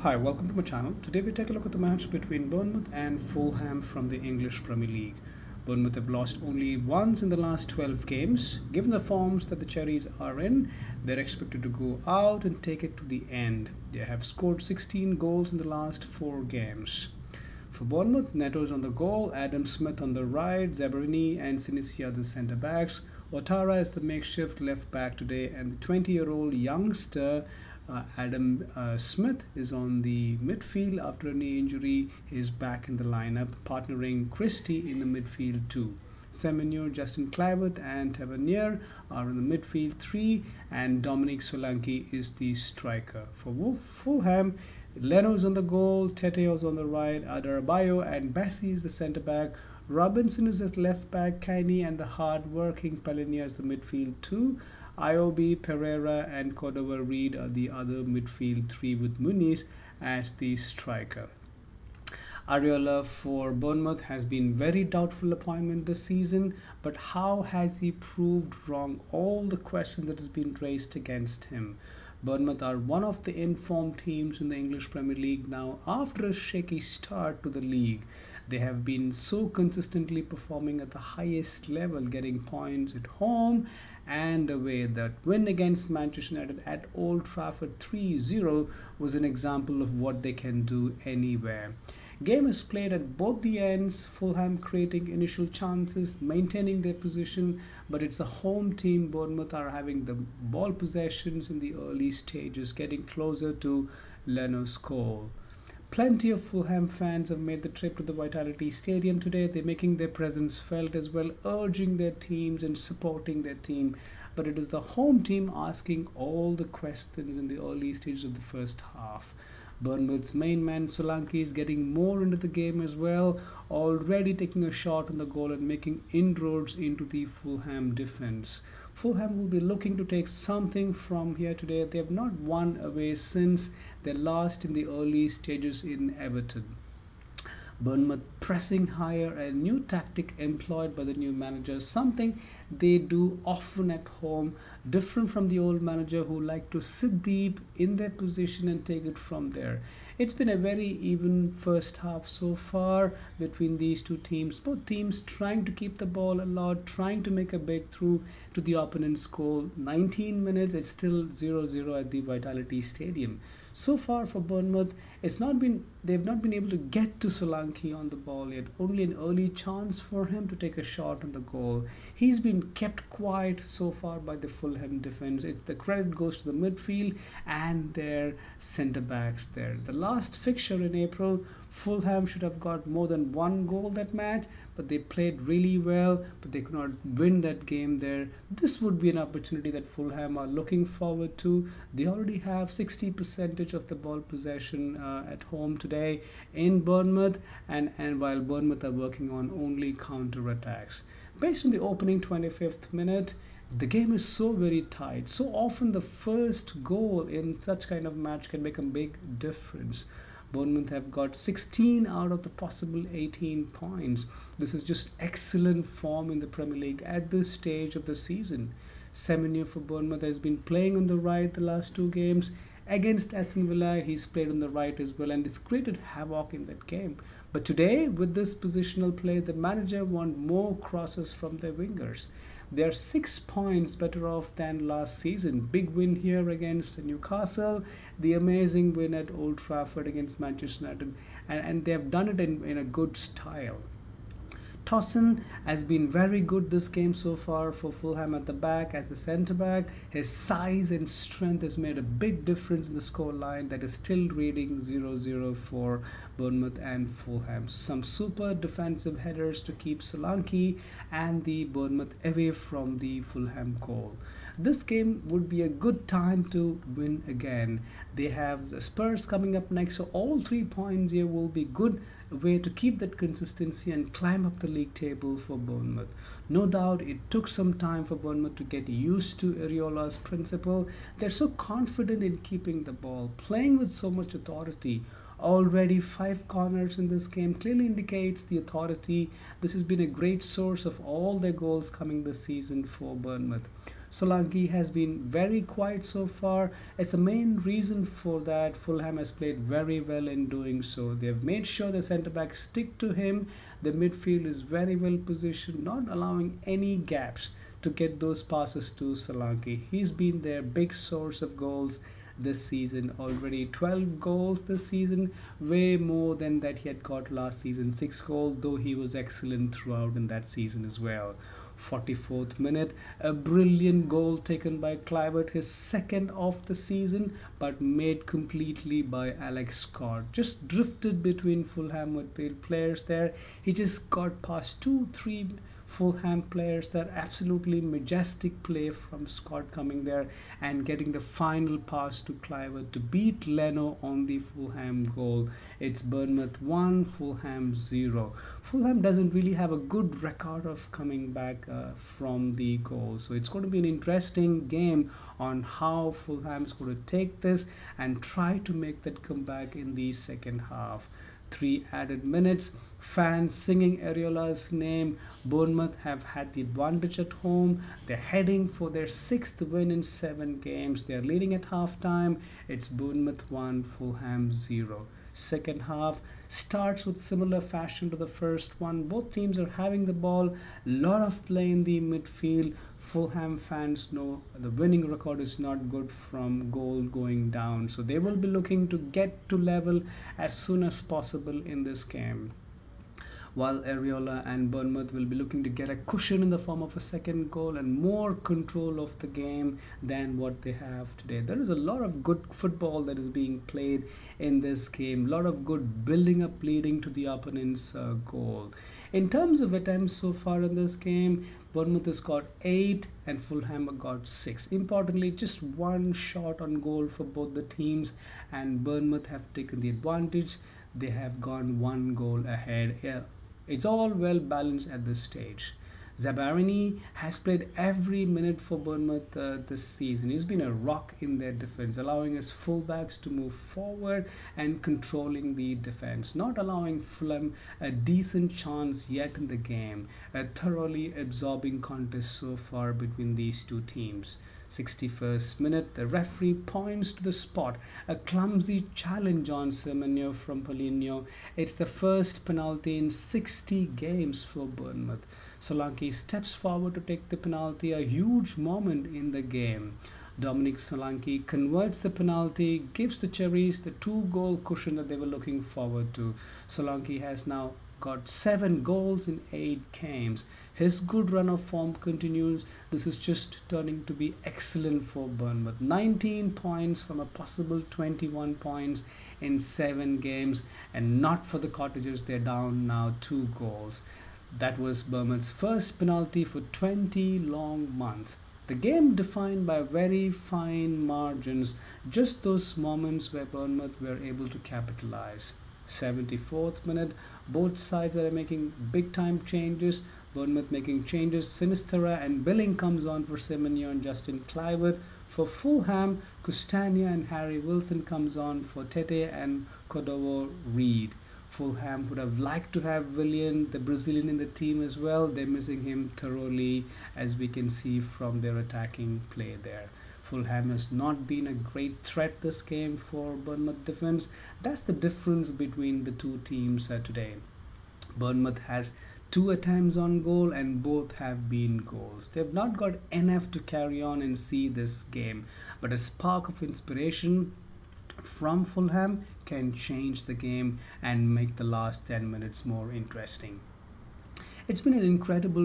Hi, welcome to my channel. Today we take a look at the match between Bournemouth and Fulham from the English Premier League. Bournemouth have lost only once in the last 12 games. Given the forms that the Cherries are in, they're expected to go out and take it to the end. They have scored 16 goals in the last 4 games. For Bournemouth, Neto's on the goal, Adam Smith on the right, Zabrini and Sinisia the centre-backs. Ouattara is the makeshift left-back today, and the 20-year-old youngster Adam Smith is on the midfield after a knee injury. He is back in the lineup, partnering Christie in the midfield too. Semenyo, Justin Kluivert and Tavernier are in the midfield 3, and Dominic Solanke is the striker. For Fulham, Leno's on the goal, Teteo's on the right, Adarabioyo and Bessie is the centre-back. Robinson is the left-back, Kaini and the hard-working Palhinha is the midfield 2. Iobi, Pereira and Cordova Reed are the other midfield 3 with Muniz as the striker. Areola for Bournemouth has been very doubtful appointment this season, but how has he proved wrong all the questions that has been raised against him? Bournemouth are one of the informed teams in the English Premier League now after a shaky start to the league. They have been so consistently performing at the highest level, getting points at home and away. That win against Manchester United at Old Trafford 3-0 was an example of what they can do anywhere. Game is played at both the ends, Fulham creating initial chances, maintaining their position, but it's a home team. Bournemouth are having the ball possessions in the early stages, getting closer to Leno's goal. Plenty of Fulham fans have made the trip to the Vitality Stadium today. They're making their presence felt as well, urging their teams and supporting their team. But it is the home team asking all the questions in the early stages of the first half. Bournemouth's main man Solanke is getting more into the game as well, already taking a shot on the goal and making inroads into the Fulham defense. Fulham will be looking to take something from here today. They have not won away since they lost in the early stages in Everton. Bournemouth pressing higher, a new tactic employed by the new manager, something they do often at home, different from the old manager who like to sit deep in their position and take it from there. It's been a very even first half so far between these two teams. Both teams trying to keep the ball a lot, trying to make a breakthrough to the opponent's goal. 19 minutes, it's still 0-0 at the Vitality Stadium. So far for Bournemouth, they've not been able to get to Solanke on the ball yet. Only an early chance for him to take a shot on the goal. He's been kept quiet so far by the Fulham defense. The credit goes to the midfield and their centre-backs there. The last fixture in April, Fulham should have got more than 1 goal that match, but they played really well, but they could not win that game there. This would be an opportunity that Fulham are looking forward to. They already have 60% of the ball possession at home today in Bournemouth, and while Bournemouth are working on only counter-attacks. Based on the opening 25th minute, the game is so very tight. So often the first goal in such kind of match can make a big difference. Bournemouth have got 16 out of the possible 18 points. This is just excellent form in the Premier League at this stage of the season. Semenyo for Bournemouth has been playing on the right the last 2 games. Against Aston Villa, he's played on the right as well, and it's created havoc in that game. But today, with this positional play, the manager want more crosses from their wingers. They are 6 points better off than last season. Big win here against Newcastle. The amazing win at Old Trafford against Manchester United. And they have done it in a good style. Tosin has been very good this game so far for Fulham at the back as a centre-back. His size and strength has made a big difference in the scoreline that is still reading 0-0 for Bournemouth and Fulham. Some super defensive headers to keep Solanke and the Bournemouth away from the Fulham goal. This game would be a good time to win again. They have the Spurs coming up next, so all 3 points here will be good way to keep that consistency and climb up the league table for Bournemouth. No doubt it took some time for Bournemouth to get used to Areola's principle. They're so confident in keeping the ball, playing with so much authority. Already 5 corners in this game clearly indicates the authority. This has been a great source of all their goals coming this season for Bournemouth. Solanke has been very quiet so far. It's the main reason for that. Fulham has played very well in doing so. They have made sure the centre backs stick to him. The midfield is very well positioned, not allowing any gaps to get those passes to Solanke. He's been their big source of goals this season. Already 12 goals this season, way more than that he had got last season. 6 goals, though he was excellent throughout in that season as well. 44th minute, a brilliant goal taken by Kluivert, his second of the season, but made completely by Alex Scott. Just drifted between Fulham midfield players there. He just got past 2-3 Fulham players. That absolutely majestic play from Scott coming there and getting the final pass to Kluivert to beat Leno on the Fulham goal. It's Bournemouth 1, Fulham 0. Fulham doesn't really have a good record of coming back from the goal, so it's going to be an interesting game on how Fulham's going to take this and try to make that comeback in the second half. 3 added minutes, fans singing Areola's name. Bournemouth have had the advantage at home. They're heading for their 6th win in 7 games. They're leading at halftime. It's Bournemouth 1, Fulham 0. Second half starts with similar fashion to the first one. Both teams are having the ball, lot of play in the midfield. Fulham fans know the winning record is not good from goal going down, so they will be looking to get to level as soon as possible in this game, while Areola and Bournemouth will be looking to get a cushion in the form of a second goal and more control of the game than what they have today. There is a lot of good football that is being played in this game, a lot of good building up leading to the opponent's goal. In terms of attempts so far in this game, Bournemouth has got 8 and Fulham got 6. Importantly, just 1 shot on goal for both the teams, and Bournemouth have taken the advantage. They have gone 1 goal ahead. It's all well balanced at this stage. Zabarini has played every minute for Bournemouth this season. He's been a rock in their defense, allowing his fullbacks to move forward and controlling the defense, not allowing Fulham a decent chance yet in the game. A thoroughly absorbing contest so far between these two teams. 61st minute, the referee points to the spot. A clumsy challenge on Semenyo from Paulinho. It's the first penalty in 60 games for Bournemouth. Solanke steps forward to take the penalty, a huge moment in the game. Dominic Solanke converts the penalty, gives the Cherries the 2-goal cushion that they were looking forward to. Solanke has now got 7 goals in 8 games. His good run of form continues. This is just turning to be excellent for Bournemouth. 19 points from a possible 21 points in 7 games, and not for the Cottagers. They're down now 2 goals. That was Bournemouth's first penalty for 20 long months. The game defined by very fine margins, just those moments where Bournemouth were able to capitalize. 74th minute, both sides are making big time changes. Bournemouth making changes. Sinistera and Billing comes on for Semenyo and Justin Kluivert. For Fulham, Custania and Harry Wilson comes on for Tete and Cordovo Reed. Fulham would have liked to have Willian, the Brazilian, in the team as well. They're missing him thoroughly, as we can see from their attacking play there. Fulham has not been a great threat this game for Bournemouth defense. That's the difference between the two teams today. Bournemouth has 2 attempts on goal and both have been goals. They've not got enough to carry on and see this game, but a spark of inspiration from Fulham can change the game and make the last 10 minutes more interesting. It's been an incredible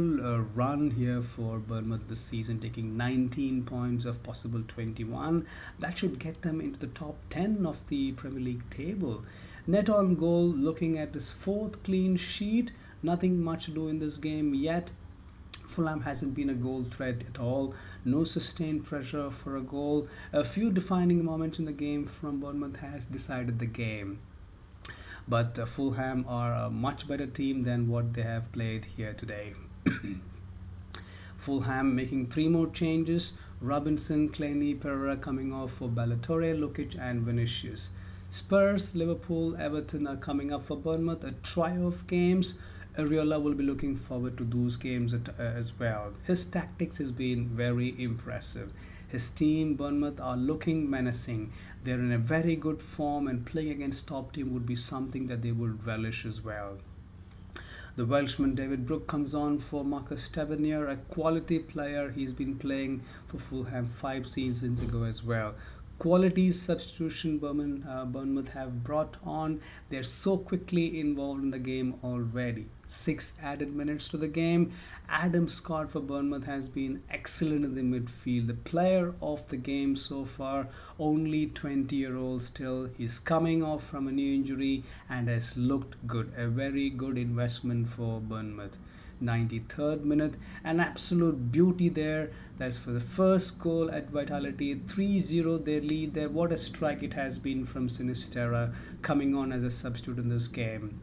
run here for Bournemouth this season, taking 19 points of possible 21. That should get them into the top 10 of the Premier League table. Net on goal, looking at his 4th clean sheet. Nothing much to do in this game yet. Fulham hasn't been a goal threat at all. No sustained pressure for a goal. A few defining moments in the game from Bournemouth has decided the game. But Fulham are a much better team than what they have played here today. Fulham making 3 more changes. Robinson, Claney, Pereira coming off for Ballatore, Lukic and Vinicius. Spurs, Liverpool, Everton are coming up for Bournemouth. A trio of games. Ariola will be looking forward to those games as well. His tactics has been very impressive. His team, Bournemouth, are looking menacing. They're in a very good form, and playing against top team would be something that they would relish as well. The Welshman David Brooke comes on for Marcus Tavernier, a quality player. He's been playing for Fulham 5 seasons ago as well. Quality substitution Bournemouth have brought on. They're so quickly involved in the game already. 6 added minutes to the game. Adam Scott for Bournemouth has been excellent in the midfield. The player of the game so far, only 20-year-old still. He's coming off from a knee injury and has looked good. A very good investment for Bournemouth. 93rd minute, an absolute beauty there. That's for the first goal at Vitality. 3-0 their lead there. What a strike it has been from Sinisterra coming on as a substitute in this game.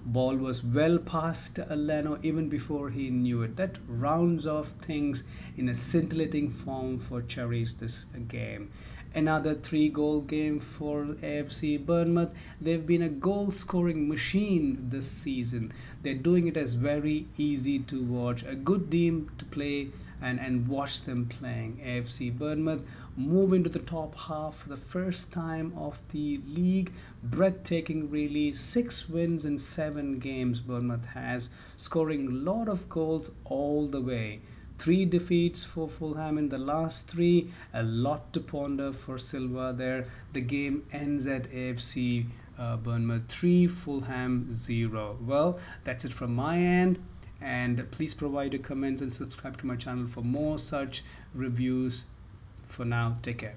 Ball was well past Leno even before he knew it. That rounds off things in a scintillating form for Cherries this game. Another 3-goal game for AFC Bournemouth. They've been a goal-scoring machine this season. They're doing it as very easy to watch. A good team to play and watch them playing. AFC Bournemouth move into the top half for the first time of the league. Breathtaking really. 6 wins in 7 games Bournemouth has, scoring a lot of goals all the way. 3 defeats for Fulham in the last 3. A lot to ponder for Silva there. The game ends at AFC Bournemouth 3, Fulham 0. Well, that's it from my end. And please provide your comments and subscribe to my channel for more such reviews. For now, take care.